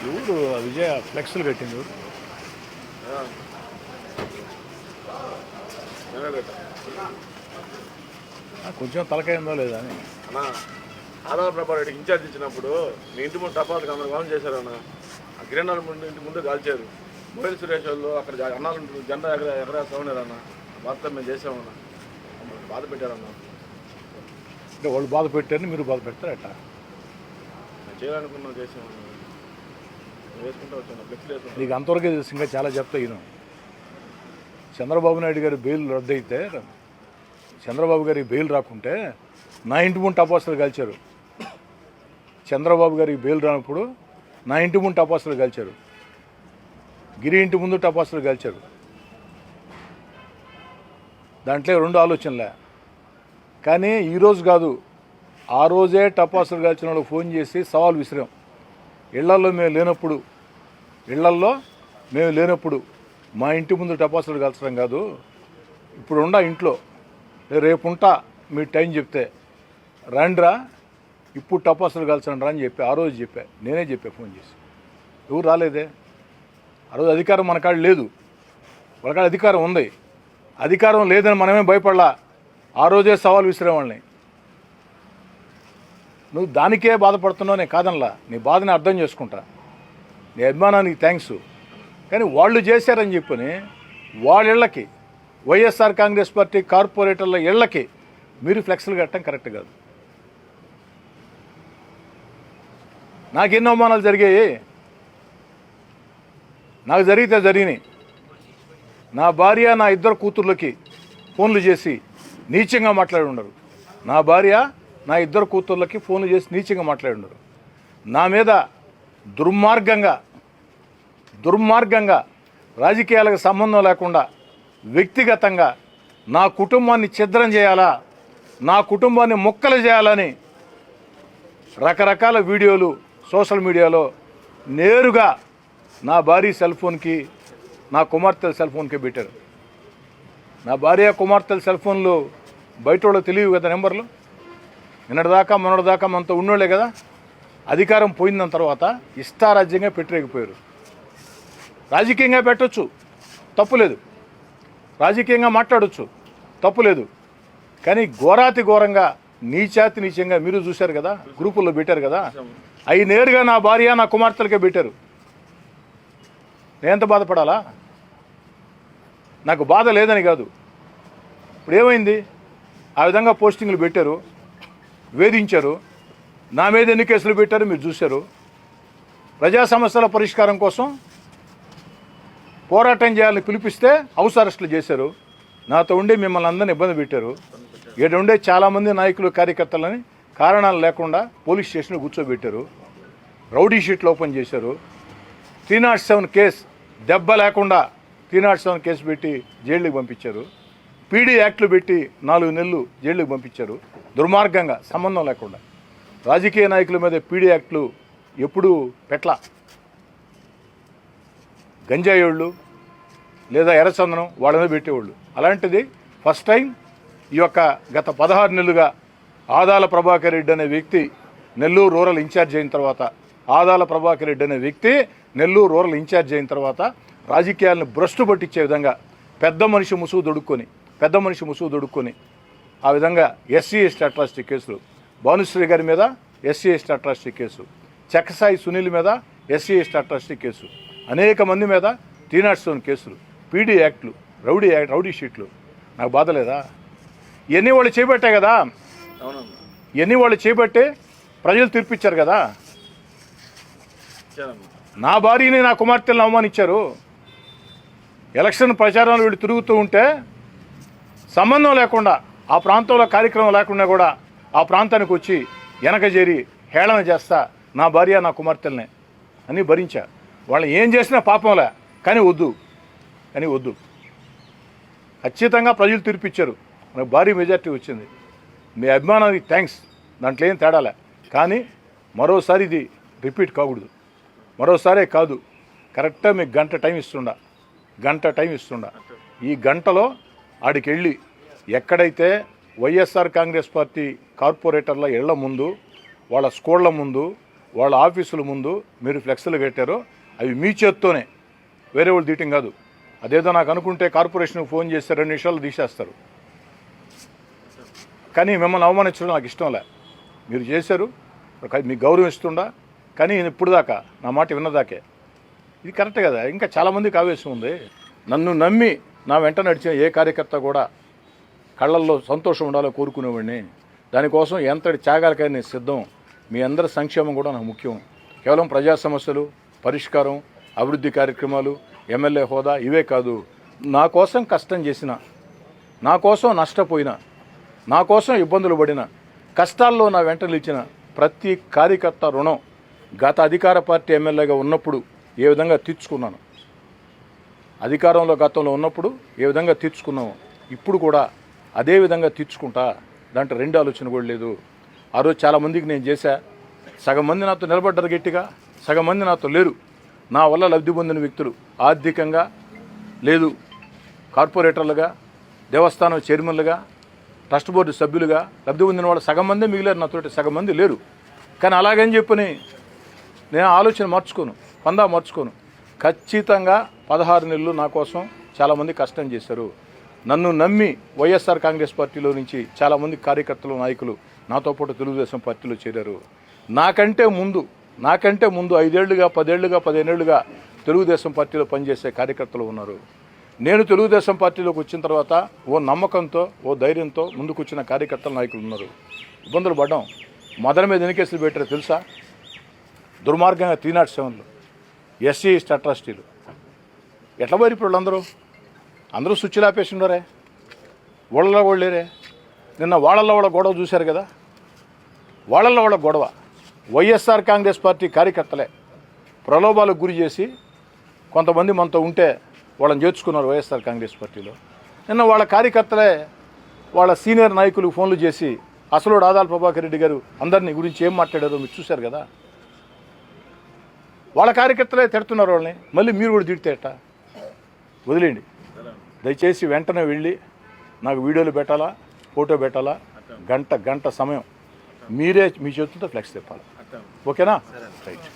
ఎవరు విజయ ఫ్లెక్స్లు కట్టింది ఎవరు? కొంచెం తలకాయ ఉందో లేదా అని అన్నా ఆదాల ప్రభారెడ్డికి ఇన్ఛార్జ్ ఇచ్చినప్పుడు మీ ఇంటి ముందు టపాసులు అందరూ కాల్ చేశారన్న. ఆ కిరణాల ముందు ఇంటి ముందు కాల్చారు. మొబైల్ సురేష్ వాళ్ళు అక్కడ అన్నాలు జెండా ఎగరేస్తా ఉన్నారన్న. వార్త మేము చేసామన్నా, బాధ పెట్టారన్నా. అంటే వాళ్ళు బాధ పెట్టారని మీరు బాధ పెడతారట. మేము చేయాలనుకున్నాం, చేసామన్నా. వేసుకుంటూ వచ్చాను, ఫ్లెక్స్ వేసుకుంటాం. నీకు అంతవరకే తెలుసు, ఇంకా చాలా చెప్తా ఈయన. చంద్రబాబు నాయుడు గారి బెయిల్ రద్దు అయితే, చంద్రబాబు గారికి బెయిల్ రాకుంటే నా ఇంటి ముందు టపాసులు కాల్చారు. చంద్రబాబు గారికి బెయిల్ రానప్పుడు నా ఇంటి ముందు టపాసులు కాల్చారు. గిరి ఇంటి ముందు టపాసులు కాల్చారు. దాంట్లో రెండు ఆలోచనలే. కానీ ఈరోజు కాదు, ఆ రోజే టపాసులు కాల్చిన వాళ్ళు ఫోన్ చేసి సవాల్ విసిరాం. ఇళ్లల్లో మేము లేనప్పుడు మా ఇంటి ముందు టపాసులు కాల్చడం కాదు, ఇప్పుడు ఉండా ఇంట్లో, రేపు ఉంటా మీ టైం చెప్తే రండ్రా, ఇప్పుడు టపాసులు కాల్చండి రా అని చెప్పి ఆ రోజు చెప్పా. నేనే చెప్పా ఫోన్ చేసి. ఎవరు రాలేదే. ఆ రోజు అధికారం మన కాడ లేదు, వాళ్ళ కాడ అధికారం ఉంది. అధికారం లేదని మనమే భయపడలా. ఆ రోజే సవాల్ విసిరేవాళ్ళని. నువ్వు దానికే బాధపడుతున్నావు, నేను కాదనలా. నీ బాధని అర్థం చేసుకుంటా, నీ అభిమానానికి థ్యాంక్స్. కానీ వాళ్ళు చేశారని చెప్పని వాళ్ళ ఇళ్ళకి, వైఎస్ఆర్ కాంగ్రెస్ పార్టీ కార్పొరేటర్ల ఇళ్ళకి మీరు ఫ్లెక్స్లు కట్టడం కరెక్ట్ కాదు. నాకెన్నో అవమానాలు జరిగాయి, నాకు జరిగితే జరిగినాయి. నా భార్య నా ఇద్దరు కూతుర్లకి ఫోన్లు చేసి నీచంగా మాట్లాడి ఉండరు. నా భార్య నా ఇద్దరు కూతుర్లకి ఫోన్లు చేసి నీచంగా మాట్లాడి ఉండరు. నా మీద దుర్మార్గంగా రాజకీయాలకు సంబంధం లేకుండా వ్యక్తిగతంగా నా కుటుంబాన్ని ఛిద్రం చేయాలా, నా కుటుంబాన్ని ముక్కలు చేయాలని రకరకాల వీడియోలు సోషల్ మీడియాలో నేరుగా నా భార్య సెల్ ఫోన్కి, నా కుమార్తెల సెల్ ఫోన్కి పెట్టారు. నా భార్య కుమార్తెల సెల్ ఫోన్లు బయట వాళ్ళు తెలియవు కదా నెంబర్లు. నిన్నటిదాకా మొన్నటిదాకా మనతో ఉన్నోళ్ళే కదా. అధికారం పోయిన తర్వాత ఇష్టారాజ్యంగా పెట్టలేకపోయారు. రాజకీయంగా పెట్టచ్చు, తప్పులేదు. రాజకీయంగా మాట్లాడచ్చు, తప్పులేదు. కానీ ఘోరంగా నీచంగా మీరు చూశారు కదా, గ్రూపుల్లో పెట్టారు కదా. అవి నేరుగా నా భార్య నా కుమార్తెలకే పెట్టారు. నేను ఎంత బాధపడాలా? నాకు బాధ లేదని కాదు. ఇప్పుడు ఏమైంది? ఆ విధంగా పోస్టింగ్లు పెట్టారు, వేధించారు. నా మీద ఎన్ని కేసులు పెట్టారు మీరు చూశారు. ప్రజా సమస్యల పరిష్కారం కోసం పోరాటం చేయాలని పిలిపిస్తే హౌస్ అరెస్టులు చేశారు. నాతో ఉండి మిమ్మల్ని అందరినీ ఇబ్బంది పెట్టారు. ఇక్కడ ఉండే చాలామంది నాయకులు కార్యకర్తలని కారణాలు లేకుండా పోలీస్ స్టేషన్లో కూర్చోబెట్టారు. రౌడీ షీట్లు ఓపెన్ చేశారు. 307 కేసు, దెబ్బ లేకుండా 307 కేసు పెట్టి జైళ్ళకి పంపించారు. పీడీ యాక్ట్లు పెట్టి 4 నెలలు జైళ్ళకి పంపించారు. దుర్మార్గంగా, సంబంధం లేకుండా. రాజకీయ నాయకుల మీద పీడీ యాక్ట్లు ఎప్పుడూ పెట్ల. గంజాయోళ్ళు లేదా ఎర్రచందనం వాళ్ళ మీద పెట్టేవాళ్ళు. అలాంటిది ఫస్ట్ టైం ఈ యొక్క గత 16 నెలలుగా ఆదాల ప్రభాకర్ రెడ్డి అనే వ్యక్తి నెల్లూరు రూరల్ ఇన్ఛార్జ్ అయిన తర్వాత రాజకీయాలను భ్రష్టు పట్టించే విధంగా పెద్ద మనిషి ముసుగు దొడుక్కొని ఆ విధంగా ఎస్సీ ఎస్టీ అట్రాసిటీ కేసులు, భానుశ్రీ గారి మీద ఎస్సీ ఎస్టీ అట్రాసిటీ కేసు, చెక్కసాయి సునీల్ మీద ఎస్సీ ఎస్టీ అట్రాసిటీ కేసు, అనేక మంది మీద 307 కేసులు, పీడీ యాక్ట్లు, రౌడీ షీట్లు. నాకు బాధ లేదా? ఇవన్నీ వాళ్ళు చేపట్టాయి కదా. ఇవన్నీ వాళ్ళు చేపట్టే ప్రజలు తీర్పిచ్చారు కదా. నా భార్యని నా కుమార్తెలను అవమానించారు. ఎలక్షన్ ప్రచారంలో వీళ్ళు తిరుగుతూ ఉంటే సంబంధం లేకుండా, ఆ ప్రాంతంలో కార్యక్రమం లేకుండా కూడా ఆ ప్రాంతానికి వచ్చి వెనక చేరి హేళన చేస్తా నా భార్య నా కుమార్తెలనే అని భరించా. వాళ్ళని ఏం చేసినా పాపంలే, కానీ వద్దు. ఖచ్చితంగా ప్రజలు తీర్పిచ్చారు. నాకు భారీ మెజార్టీ వచ్చింది. మీ అభిమానానికి థ్యాంక్స్, దాంట్లో ఏం తేడాలే. కానీ మరోసారి ఇది రిపీట్ కాకూడదు. మరోసారే కాదు, కరెక్ట్గా మీకు గంట టైం ఇస్తుండా. ఈ గంటలో ఆడికి వెళ్ళి ఎక్కడైతే వైఎస్ఆర్ కాంగ్రెస్ పార్టీ కార్పొరేటర్ల ఇళ్ల ముందు, వాళ్ళ స్కూళ్ళ ముందు వాళ్ళ ఆఫీసుల ముందు మీరు ఫ్లెక్స్లు కట్టారో అవి మీ చేత్తోనే, వేరే వాళ్ళు తీయటం కాదు. అదేదో నాకు అనుకుంటే కార్పొరేషన్కి ఫోన్ చేస్తే 2 నిమిషాలు తీసేస్తారు. కానీ మిమ్మల్ని అవమానించడం నాకు ఇష్టంలే. మీరు చేశారు, మీకు గౌరవం ఇస్తుండా, కానీ ఇప్పుడు దాకా నా మాట విన్నదాకే. ఇది కరెక్ట్ కదా. ఇంకా చాలామందికి ఆవేశం ఉంది. నన్ను నమ్మి నా వెంట నడిచిన ఏ కార్యకర్త కూడా కళ్ళల్లో సంతోషం ఉండాలో కోరుకునేవాడిని. దానికోసం ఎంతటి త్యాగాలకైనా నేను సిద్ధం. మీ అందరి సంక్షేమం కూడా నాకు ముఖ్యం. కేవలం ప్రజా సమస్యలు పరిష్కారం, అభివృద్ధి కార్యక్రమాలు, ఎమ్మెల్యే హోదా ఇవే కాదు. నా కోసం కష్టం చేసిన, నా కోసం నష్టపోయిన, నా కోసం ఇబ్బందులు పడిన, కష్టాల్లో నా వెంట నిలిచిన ప్రతి కార్యకర్త రుణం గత అధికార పార్టీ ఎమ్మెల్యేగా ఉన్నప్పుడు ఏ విధంగా తీర్చుకున్నాను, అధికారంలో గతంలో ఉన్నప్పుడు ఏ విధంగా తీర్చుకున్నాము, ఇప్పుడు కూడా అదే విధంగా తీర్చుకుంటా. దాంట్లో 2 ఆలోచన కూడా లేదు. ఆ రోజు చాలామందికి నేను చేశా. సగం మంది నాతో నిలబడ్డారు గట్టిగా, సగం మంది నాతో లేరు. నా వల్ల లబ్ధి పొందిన వ్యక్తులు ఆర్థికంగా లేదు, కార్పొరేటర్లుగా, దేవస్థానం చైర్మన్లుగా, ట్రస్ట్ బోర్డు సభ్యులుగా లబ్ధి పొందిన వాళ్ళు సగం మంది మిగిలారు, నాతోటి సగం మంది లేరు. కానీ అలాగని చెప్పని నేను ఆలోచన మార్చుకోను. ఖచ్చితంగా 16 నెలలు నా కోసం చాలామంది కష్టం చేశారు. నన్ను నమ్మి వైఎస్ఆర్ కాంగ్రెస్ పార్టీలో నుంచి చాలామంది కార్యకర్తలు, నాయకులు నాతో పాటు తెలుగుదేశం పార్టీలో చేరారు. నాకంటే ముందు 5 ఏళ్లుగా 10 ఏళ్లుగా 15 ఏళ్లుగా తెలుగుదేశం పార్టీలో పనిచేసే కార్యకర్తలు ఉన్నారు. నేను తెలుగుదేశం పార్టీలోకి వచ్చిన తర్వాత ఓ నమ్మకంతో, ఓ ధైర్యంతో ముందుకు వచ్చిన కార్యకర్తలు, నాయకులు ఉన్నారు. ఇబ్బందులు పడ్డాం. మదన మీద ఎన్ని కేసులు పెట్టారో తెలుసా? దుర్మార్గంగా 307లు, ఎస్సీ అట్రాసిటీలు. ఎట్లా పోయి ఇప్పుడు అందరూ స్విచ్లు ఆపేసి ఉన్నారే, వాళ్ళలో కూడా లేరే. నిన్న వాళ్ళ గొడవ చూశారు కదా. వాళ్ళ గొడవ వైఎస్ఆర్ కాంగ్రెస్ పార్టీ కార్యకర్తలే ప్రలోభాలకు గురి చేసి కొంతమంది మనతో ఉంటే వాళ్ళని చేర్చుకున్నారు వైఎస్ఆర్ కాంగ్రెస్ పార్టీలో. నిన్న వాళ్ళ కార్యకర్తలే వాళ్ళ సీనియర్ నాయకులకు ఫోన్లు చేసి అసలు ఆదాల ప్రభాకర్ రెడ్డి గారు అందరినీ గురించి ఏం మాట్లాడారో మీరు చూశారు కదా. వాళ్ళ కార్యకర్తలే తిడుతున్నారు వాళ్ళని, మళ్ళీ మీరు కూడా తిడితే ఎట్టా? వదిలేండి. దయచేసి వెంటనే వెళ్ళి నాకు వీడియోలు పెట్టాలా, ఫోటో పెట్టాలా, గంట సమయం మీరే మీ చేతులతో ఫ్లెక్స్ తిప్పాలి. ఓకేనా? రైట్.